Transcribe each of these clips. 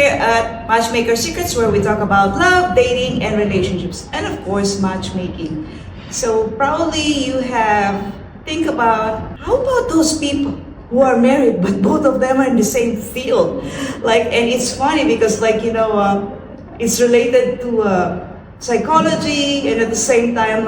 here at Matchmaker Secrets, where we talk about love, dating, and relationships, and of course, matchmaking. So probably you have think about, how about those people who are married but both of them are in the same field? And it's funny because it's related to psychology, and at the same time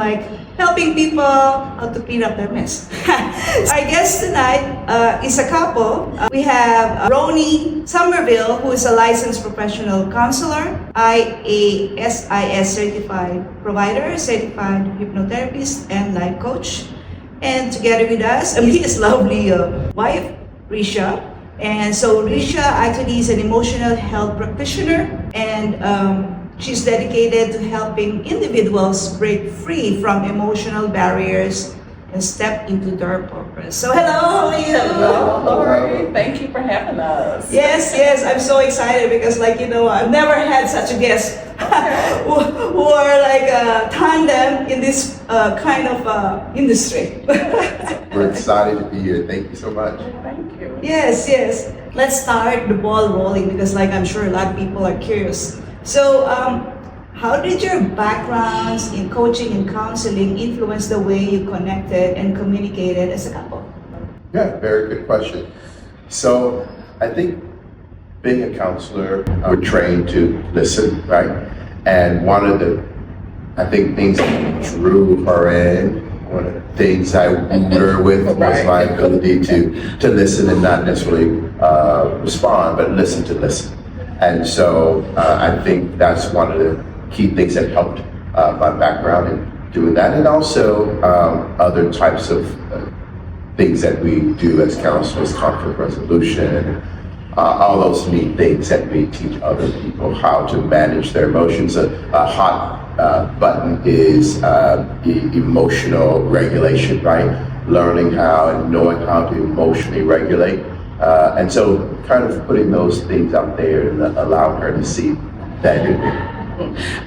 helping people how to clean up their mess. Our guest tonight is a couple. We have Ronny Sommerville, who is a licensed professional counselor, IASIS certified provider, certified hypnotherapist, and life coach. And together with us, his lovely wife, Resha. And so Resha actually is an emotional health practitioner, and she's dedicated to helping individuals break free from emotional barriers and step into their purpose. So hello, how are you? Hello, Lorii. Thank you for having us. Yes, I'm so excited because I've never had such a guest who are like a tandem in this kind of industry. We're excited to be here. Thank you so much. Thank you. Yes. Let's start the ball rolling because I'm sure a lot of people are curious. So, how did your backgrounds in coaching and counseling influence the way you connected and communicated as a couple? Yeah, very good question. So I think being a counselor, we're trained to listen, right? And one of the, things that drew her in, one of the things I wooed her with was my ability to listen and not necessarily respond, but listen to listen. And so I think that's one of the key things that helped my background in doing that, and also other types of things that we do as counselors, conflict resolution, all those neat things that we teach other people how to manage their emotions. A hot button is emotional regulation, right? Learning how and knowing how to emotionally regulate. And so kind of putting those things out there and allowing her to see that in me.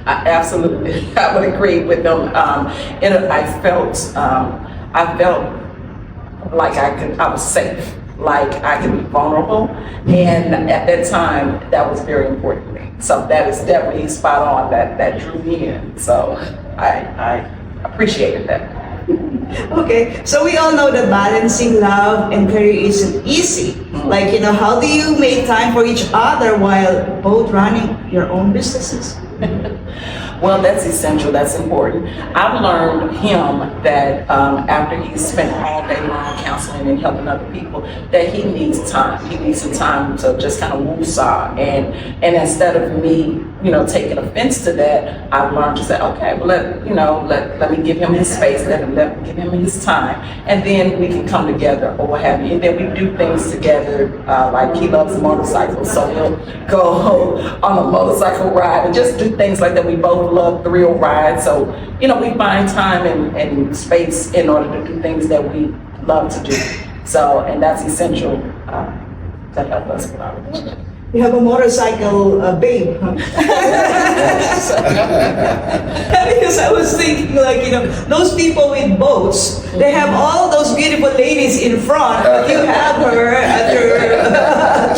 Absolutely, I would agree with them. I felt like I was safe, like I could be vulnerable, and at that time, that was very important to me. So that is definitely spot on. That drew me in. So I appreciated that. Okay, so we all know that balancing love and career isn't easy. How do you make time for each other while both running your own businesses? Well, that's essential, that's important. I've learned him that after he's spent all day long counseling and helping other people, that he needs time. He needs some time to just kind of woosah. And instead of me, taking offense to that, I've learned to say, okay, well, let me give him his space, let me give him his time, and then we can come together or what have you. And then we do things together, like he loves motorcycles, so he'll go on a motorcycle ride and just do things like that. We both love thrill rides, so we find time and space in order to do things that we love to do. So, and that's essential to help us with our relationship. You have a motorcycle babe, huh? Because I was thinking, those people with boats, they have all those beautiful ladies in front, but you have her at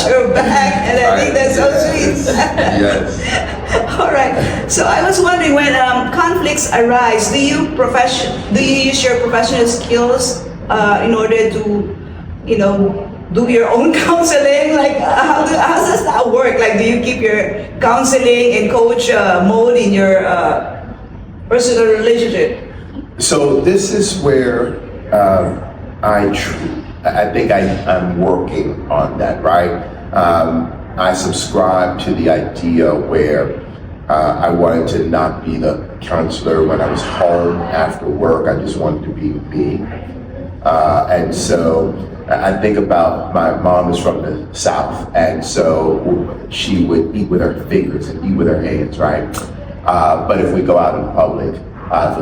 your back, and I think that's so sweet. Yes. All right. So I was wondering, when conflicts arise, do you use your professional skills in order to, do your own counseling? How does that work? Do you keep your counseling and coach mode in your personal relationship? So this is where I think I'm working on that, right? I subscribe to the idea where I wanted to not be the counselor when I was home after work. I just wanted to be me. And so I think about, my mom is from the South, and so she would eat with her fingers and eat with her hands, right? But if we go out in public,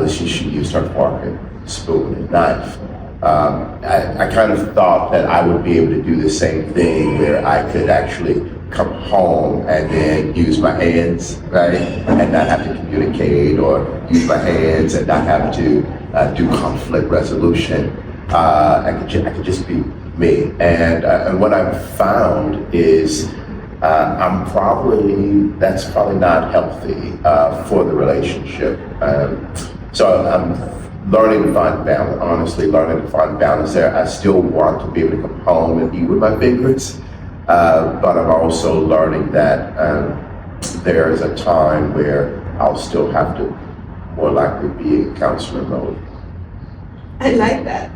she used her fork and spoon and knife. I kind of thought that I would be able to do the same thing, where I could actually come home and then use my hands, right? And not have to communicate, or use my hands and not have to do conflict resolution. I could just be me. And what I've found is that's probably not healthy for the relationship. So I'm learning to find balance, honestly learning to find balance there. I still want to be able to come home and eat with my favorites, but I'm also learning that there is a time where I'll still have to more likely be in counselor mode. I like that.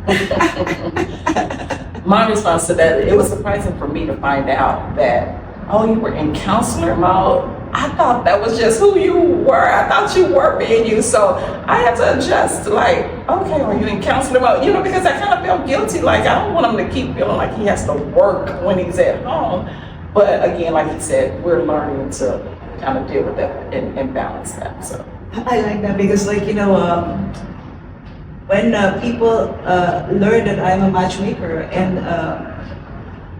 My response to that, it was surprising for me to find out that, oh, you were in counselor mode. I thought that was just who you were. I thought you were being you. So I had to adjust, like, okay, are you in counselor mode? You know, because I kind of felt guilty. Like, I don't want him to keep feeling like he has to work when he's at home. But again, like you said, we're learning to kind of deal with that and balance that. So I like that because, like, you know, when people learn that I'm a matchmaker and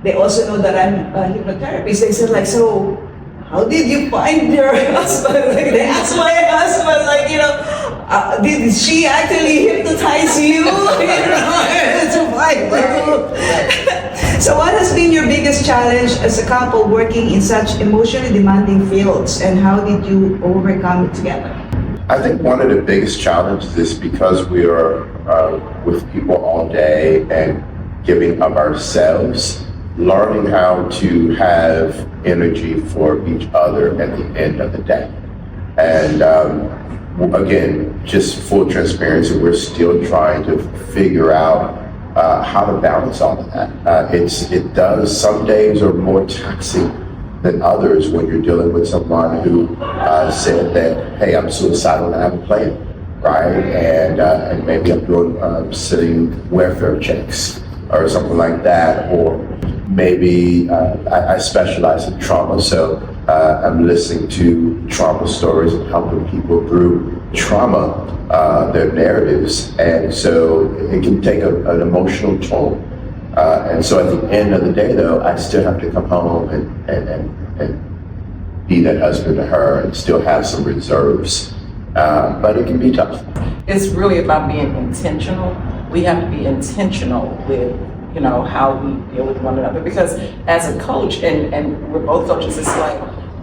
they also know that I'm a hypnotherapist, they said, like, so how did you find your husband? Like, they asked my husband, like, you know, did she actually hypnotize you? To find you? So what has been your biggest challenge as a couple working in such emotionally demanding fields, and how did you overcome it together? I think one of the biggest challenges is because we are with people all day and giving of ourselves, learning how to have energy for each other at the end of the day. And again, just full transparency, we're still trying to figure out how to balance all of that. Some days are more taxing than others when you're dealing with someone who said that, hey, I'm suicidal and I have a plan, right? And maybe I'm doing sitting welfare checks or something like that, or maybe I specialize in trauma, so I'm listening to trauma stories and helping people through trauma, their narratives, and so it can take an emotional toll. And so at the end of the day, though, I still have to come home and be that husband to her and still have some reserves. But it can be tough. it's really about being intentional. We have to be intentional with, you know, how we deal with one another, because as a coach, and we're both coaches, it's like,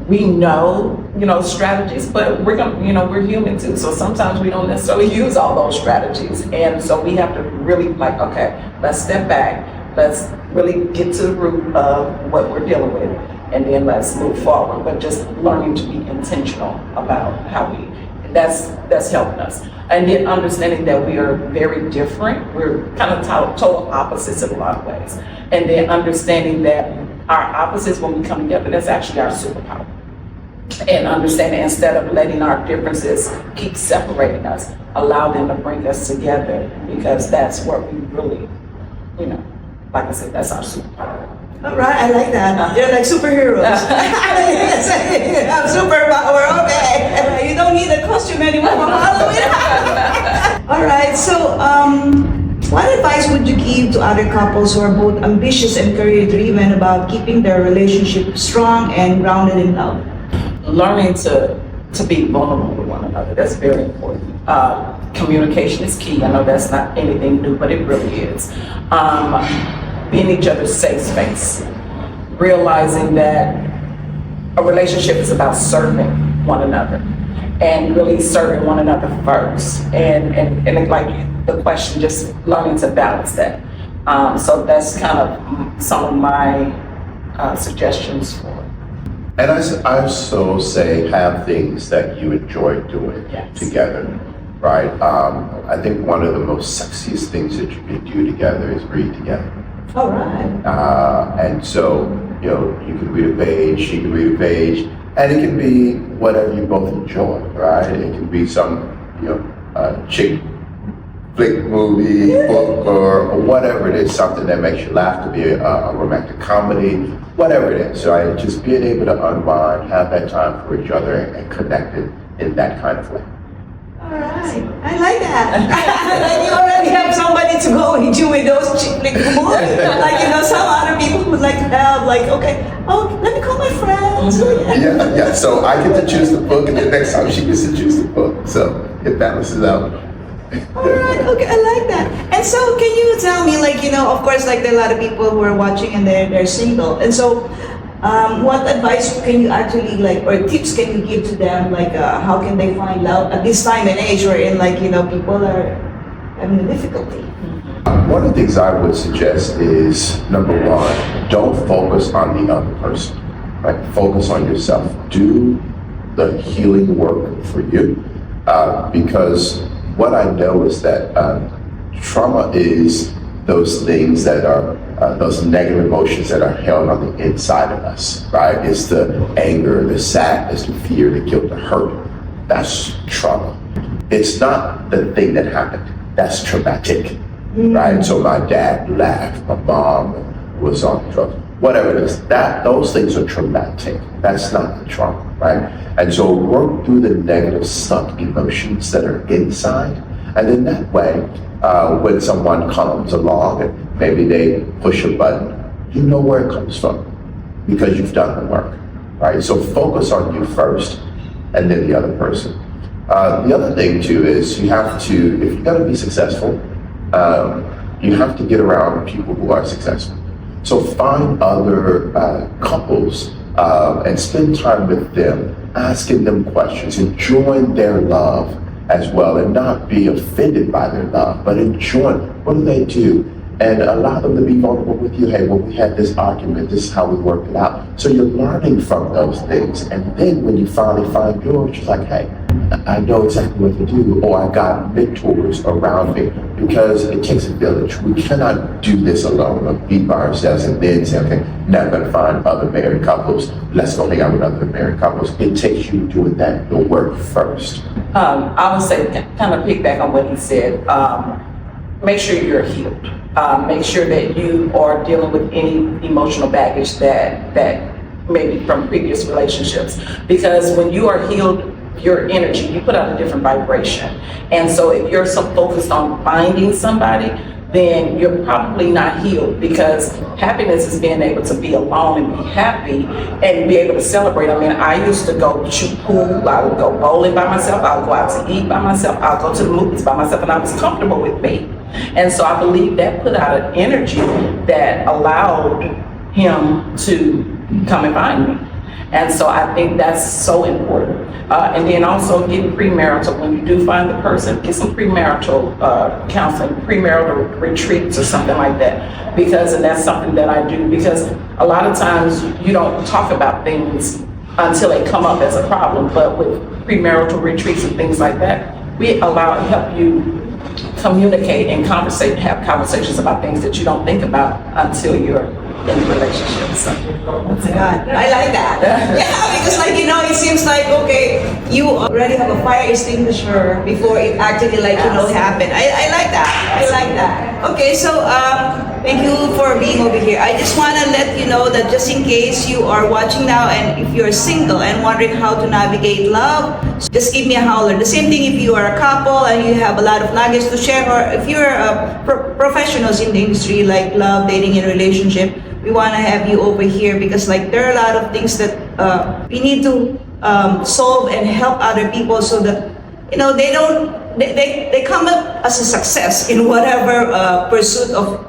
we know, you know, strategies, but we're gonna, you know, we're human too. So sometimes we don't necessarily use all those strategies. And so we have to really like, okay, let's step back. Let's really get to the root of what we're dealing with, and then let's move forward. But just learning to be intentional about how we, that's helping us. And then understanding that we are very different. We're kind of total opposites in a lot of ways. And then understanding that our opposites, when we come together, that's actually our superpower. And understanding, instead of letting our differences keep separating us, allow them to bring us together, because that's what we really, you know, like I said, that's our superpower. All right, I like that. They're like superheroes. I'm superpower, okay. You don't need a costume anymore for Halloween. All right, so what advice would you give to other couples who are both ambitious and career-driven about keeping their relationship strong and grounded in love? Learning to be vulnerable with one another, that's very important. Communication is key. I know that's not anything new, but it really is. Being each other's safe space. Realizing that a relationship is about serving one another, and really serving one another first. And like the question, just learning to balance that. So that's kind of some of my suggestions for it. And I also say have things that you enjoy doing together, right? I think one of the most sexiest things that you can do together is read together. All right. And so, you know, you can read a page, she can read a page, and it can be whatever you both enjoy, right? It can be some, you know, chick flick movie, book, or whatever it is, something that makes you laugh, to be a romantic comedy, whatever it is, right? Just being able to unwind, have that time for each other, and connect it in that kind of way. All right, I like that. You already have somebody to go with you with those chick flick movies. Like, you know, some other people would like to have, like, okay, oh, let me call my friends. Yeah. So I get to choose the book, and the next time she gets to choose the book. So it balances out. All right, okay, I like that. And so, can you tell me, like, you know, of course, like, there are a lot of people who are watching and they're single, and so, what advice can you actually or tips can you give to them? How can they find love at this time and age wherein people are having a difficulty? One of the things I would suggest is, number one, don't focus on the other person, right? Focus on yourself. Do the healing work for you, because what I know is that trauma is those things that are those negative emotions that are held on the inside of us, right? It's the anger, the sadness, the fear, the guilt, the hurt. That's trauma. It's not the thing that happened. That's traumatic, right? So my dad left, my mom was on drugs, whatever it is. Those things are traumatic. That's not the trauma, right? And so work through the negative stuck emotions that are inside, and in that way, when someone comes along and maybe they push a button, you know where it comes from because you've done the work, right? So focus on you first and then the other person. The other thing too is you have to, if you're gonna be successful, you have to get around people who are successful. So find other couples and spend time with them, asking them questions, enjoying their love as well, and not be offended by their love, but enjoy what do they do, and allow them to be vulnerable with you. Hey, well, we had this argument, this is how we worked it out. So you're learning from those things, and then when you finally find yours, you're like, hey, I know exactly what to do, or I got mentors around me, because it takes a village. We cannot do this alone, or be by ourselves and then say, okay, now I'm gonna find other married couples, let's go hang out with other married couples. It takes you doing that, the work first. I would say, kind of piggyback on what he said, make sure you're healed. Make sure that you are dealing with any emotional baggage that maybe from previous relationships. Because when you are healed, your energy, you put out a different vibration. And so if you're so focused on finding somebody, then you're probably not healed, because happiness is being able to be alone and be happy and be able to celebrate. I mean, I used to go shoot pool, I would go bowling by myself, I would go out to eat by myself, I'll go to the movies by myself, and I was comfortable with me. And so I believe that put out an energy that allowed him to come and find me. And so I think that's so important. And then also getting premarital, when you do find the person, get some premarital counseling, premarital retreats or something like that. And that's something that I do, because a lot of times you don't talk about things until they come up as a problem. But with premarital retreats and things like that, we help you communicate and have conversations about things that you don't think about until you're in a relationship. So, oh my God, I like that. Yeah, because it seems like, okay, you already have a fire extinguisher before it actually happened. I like that. I like that. Okay, so thank you for being over here. I just want to let you know that just in case you are watching now and if you're single and wondering how to navigate love, just give me a holler. The same thing if you are a couple and you have a lot of nuggets to share, or if you're professionals in the industry like love, dating, and relationship, we want to have you over here, because there are a lot of things that we need to solve and help other people, so that they come up as a success in whatever pursuit of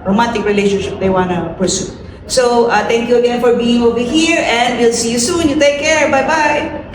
romantic relationship they want to pursue. So thank you again for being over here, and we'll see you soon. You take care. Bye bye.